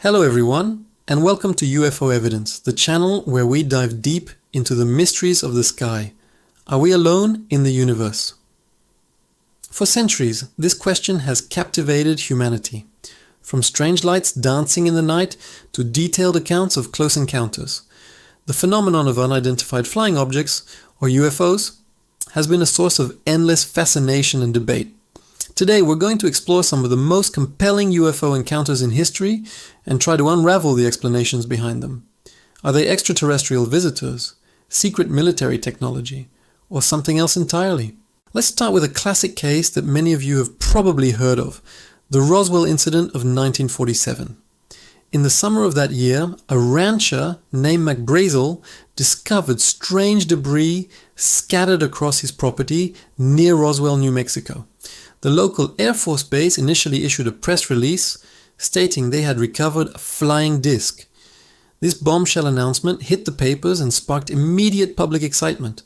Hello everyone, and welcome to UFO Evidence, the channel where we dive deep into the mysteries of the sky. Are we alone in the universe? For centuries, this question has captivated humanity. From strange lights dancing in the night to detailed accounts of close encounters, the phenomenon of unidentified flying objects, or UFOs, has been a source of endless fascination and debate. Today we're going to explore some of the most compelling UFO encounters in history and try to unravel the explanations behind them. Are they extraterrestrial visitors, secret military technology, or something else entirely? Let's start with a classic case that many of you have probably heard of, the Roswell incident of 1947. In the summer of that year, a rancher named McBrazel discovered strange debris scattered across his property near Roswell, New Mexico. The local Air Force base initially issued a press release stating they had recovered a flying disc. This bombshell announcement hit the papers and sparked immediate public excitement.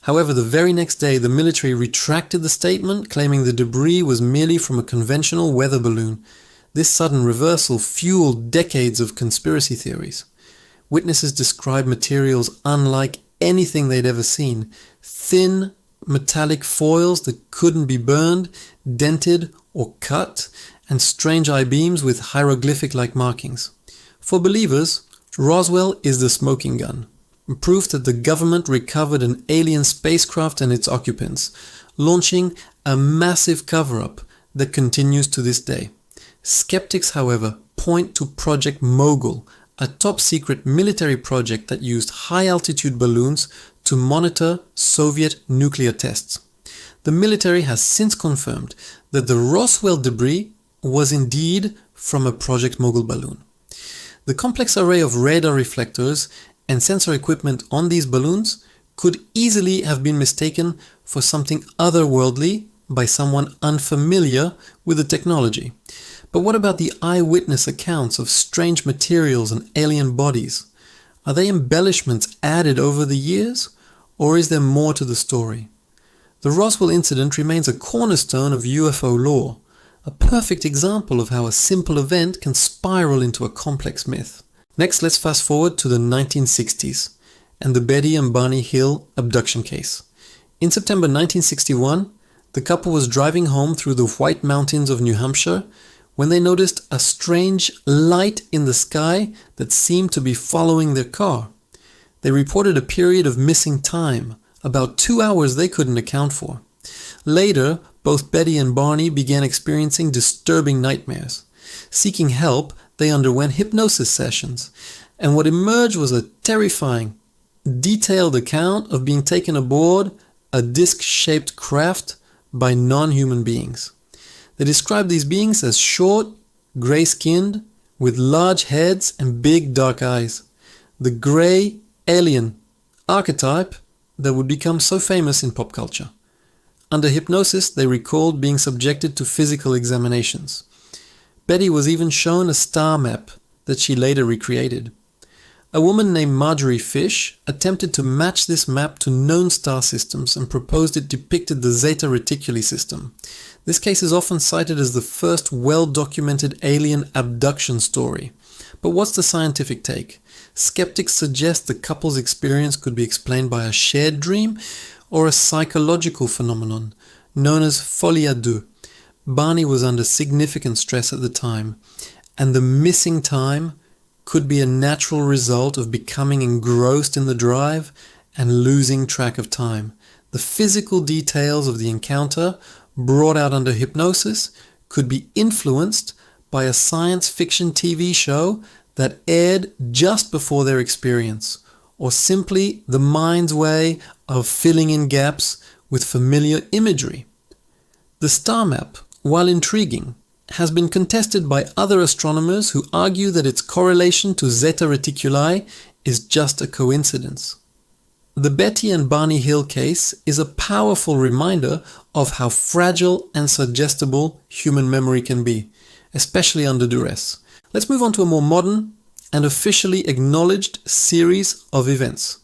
However, the very next day, the military retracted the statement, claiming the debris was merely from a conventional weather balloon. This sudden reversal fueled decades of conspiracy theories. Witnesses described materials unlike anything they'd ever seen: thin, metallic foils that couldn't be burned, dented or cut, and strange I-beams with hieroglyphic-like markings. For believers, Roswell is the smoking gun, proof that the government recovered an alien spacecraft and its occupants, launching a massive cover-up that continues to this day. Skeptics, however, point to Project Mogul, a top-secret military project that used high-altitude balloons to monitor Soviet nuclear tests. The military has since confirmed that the Roswell debris was indeed from a Project Mogul balloon. The complex array of radar reflectors and sensor equipment on these balloons could easily have been mistaken for something otherworldly by someone unfamiliar with the technology. But what about the eyewitness accounts of strange materials and alien bodies? Are they embellishments added over the years, or is there more to the story? The Roswell incident remains a cornerstone of UFO lore, a perfect example of how a simple event can spiral into a complex myth. Next, let's fast forward to the 1960s and the Betty and Barney Hill abduction case. In September 1961, the couple was driving home through the White Mountains of New Hampshire when they noticed a strange light in the sky that seemed to be following their car. They reported a period of missing time, about 2 hours they couldn't account for. Later, both Betty and Barney began experiencing disturbing nightmares. Seeking help, they underwent hypnosis sessions, and what emerged was a terrifying, detailed account of being taken aboard a disc-shaped craft by non-human beings. They described these beings as short, gray-skinned, with large heads and big dark eyes. The gray alien archetype that would become so famous in pop culture. Under hypnosis, they recalled being subjected to physical examinations. Betty was even shown a star map that she later recreated. A woman named Marjorie Fish attempted to match this map to known star systems and proposed it depicted the Zeta Reticuli system. This case is often cited as the first well-documented alien abduction story. But what's the scientific take? Skeptics suggest the couple's experience could be explained by a shared dream or a psychological phenomenon known as folie à deux. Barney was under significant stress at the time, and the missing time could be a natural result of becoming engrossed in the drive and losing track of time. The physical details of the encounter, brought out under hypnosis, could be influenced by a science fiction TV show that aired just before their experience, or simply the mind's way of filling in gaps with familiar imagery. The star map, while intriguing, has been contested by other astronomers who argue that its correlation to Zeta Reticuli is just a coincidence. The Betty and Barney Hill case is a powerful reminder of how fragile and suggestible human memory can be, especially under duress. Let's move on to a more modern and officially acknowledged series of events.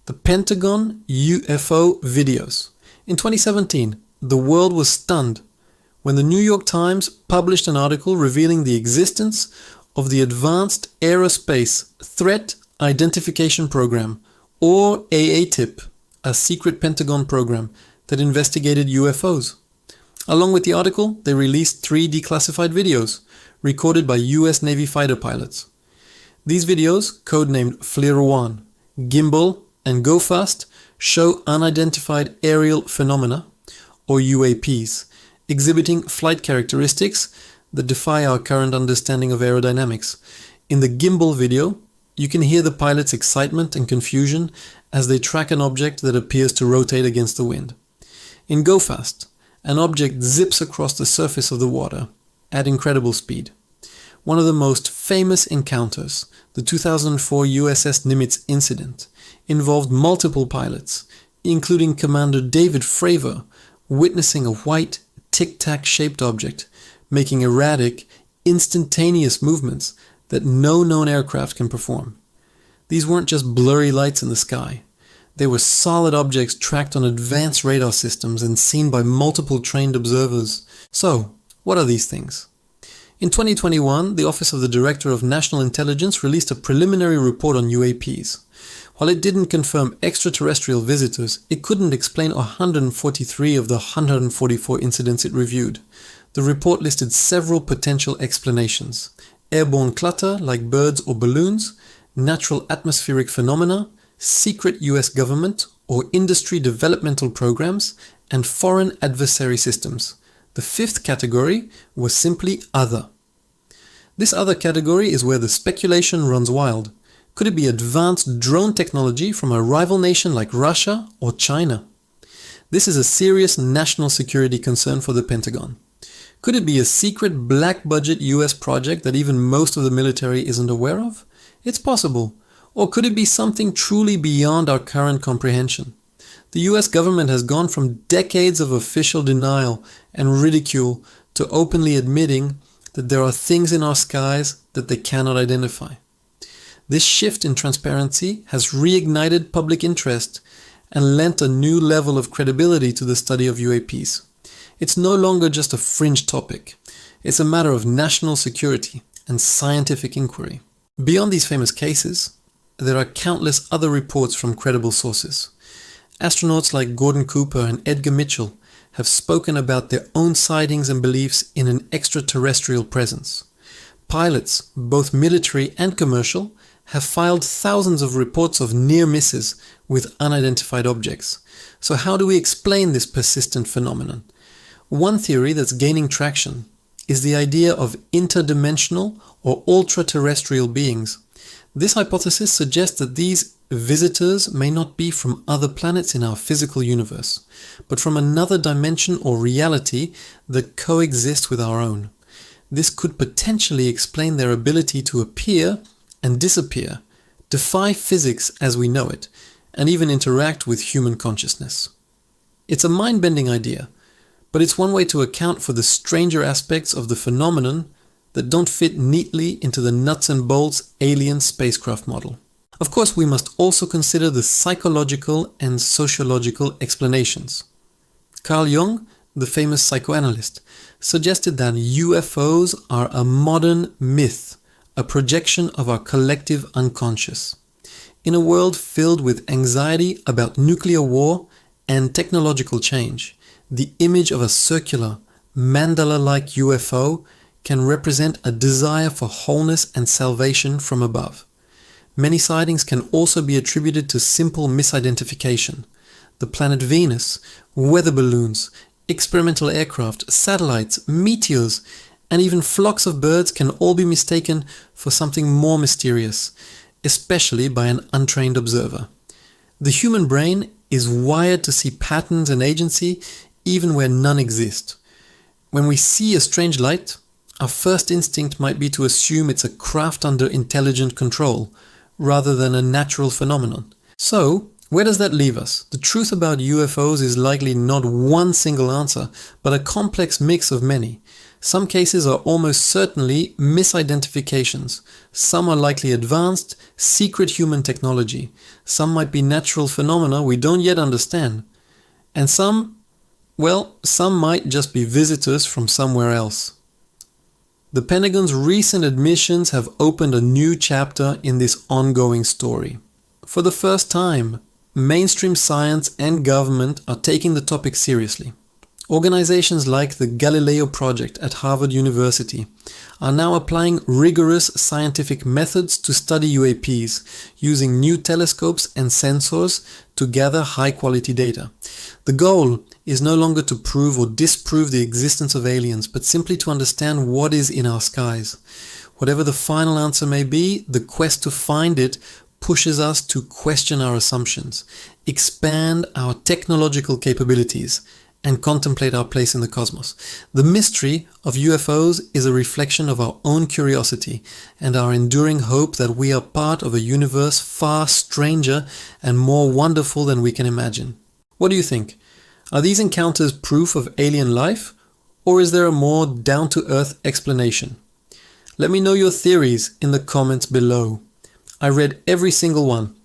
The Pentagon UFO videos. In 2017, the world was stunned when the New York Times published an article revealing the existence of the Advanced Aerospace Threat Identification Program, or AATIP, a secret Pentagon program that investigated UFOs. Along with the article, they released 3 declassified videos recorded by US Navy fighter pilots. These videos, codenamed FLIR-1, Gimbal, and Go Fast, show unidentified aerial phenomena, or UAPs, exhibiting flight characteristics that defy our current understanding of aerodynamics. In the Gimbal video, you can hear the pilot's excitement and confusion as they track an object that appears to rotate against the wind. In Go Fast, an object zips across the surface of the water at incredible speed. One of the most famous encounters, the 2004 USS Nimitz incident, involved multiple pilots, including Commander David Fravor, witnessing a white, tic-tac shaped object making erratic, instantaneous movements that no known aircraft can perform. These weren't just blurry lights in the sky. They were solid objects tracked on advanced radar systems and seen by multiple trained observers. So, what are these things? In 2021, the Office of the Director of National Intelligence released a preliminary report on UAPs. While it didn't confirm extraterrestrial visitors, it couldn't explain 143 of the 144 incidents it reviewed. The report listed several potential explanations: airborne clutter like birds or balloons, natural atmospheric phenomena, secret US government or industry developmental programs, and foreign adversary systems. The 5th category was simply other. This other category is where the speculation runs wild. Could it be advanced drone technology from a rival nation like Russia or China? This is a serious national security concern for the Pentagon. Could it be a secret black-budget US project that even most of the military isn't aware of? It's possible. Or could it be something truly beyond our current comprehension? The US government has gone from decades of official denial and ridicule to openly admitting that there are things in our skies that they cannot identify. This shift in transparency has reignited public interest and lent a new level of credibility to the study of UAPs. It's no longer just a fringe topic. It's a matter of national security and scientific inquiry. Beyond these famous cases, there are countless other reports from credible sources. Astronauts like Gordon Cooper and Edgar Mitchell have spoken about their own sightings and beliefs in an extraterrestrial presence. Pilots, both military and commercial, have filed thousands of reports of near misses with unidentified objects. So how do we explain this persistent phenomenon? One theory that's gaining traction is the idea of interdimensional or ultra-terrestrial beings. This hypothesis suggests that these visitors may not be from other planets in our physical universe, but from another dimension or reality that coexists with our own. This could potentially explain their ability to appear and disappear, defy physics as we know it, and even interact with human consciousness. It's a mind-bending idea, but it's one way to account for the stranger aspects of the phenomenon that don't fit neatly into the nuts and bolts alien spacecraft model. Of course, we must also consider the psychological and sociological explanations. Carl Jung, the famous psychoanalyst, suggested that UFOs are a modern myth, a projection of our collective unconscious. In a world filled with anxiety about nuclear war and technological change, the image of a circular, mandala-like UFO can represent a desire for wholeness and salvation from above. Many sightings can also be attributed to simple misidentification. The planet Venus, weather balloons, experimental aircraft, satellites, meteors, and even flocks of birds can all be mistaken for something more mysterious, especially by an untrained observer. The human brain is wired to see patterns and agency even where none exist. When we see a strange light, our first instinct might be to assume it's a craft under intelligent control, rather than a natural phenomenon. So, where does that leave us? The truth about UFOs is likely not one single answer, but a complex mix of many. Some cases are almost certainly misidentifications. Some are likely advanced, secret human technology. Some might be natural phenomena we don't yet understand. And some might just be visitors from somewhere else. The Pentagon's recent admissions have opened a new chapter in this ongoing story. For the first time, mainstream science and government are taking the topic seriously. Organizations like the Galileo Project at Harvard University are now applying rigorous scientific methods to study UAPs, using new telescopes and sensors to gather high-quality data. The goal is no longer to prove or disprove the existence of aliens, but simply to understand what is in our skies. Whatever the final answer may be, the quest to find it pushes us to question our assumptions, expand our technological capabilities, and contemplate our place in the cosmos. The mystery of UFOs is a reflection of our own curiosity and our enduring hope that we are part of a universe far stranger and more wonderful than we can imagine. What do you think? Are these encounters proof of alien life, or is there a more down-to-earth explanation? Let me know your theories in the comments below. I read every single one.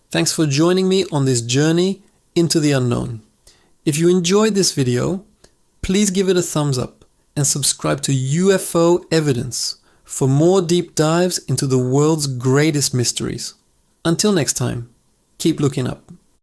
Thanks for joining me on this journey into the unknown. If you enjoyed this video, please give it a thumbs up and subscribe to UFO Evidence for more deep dives into the world's greatest mysteries. Until next time, keep looking up.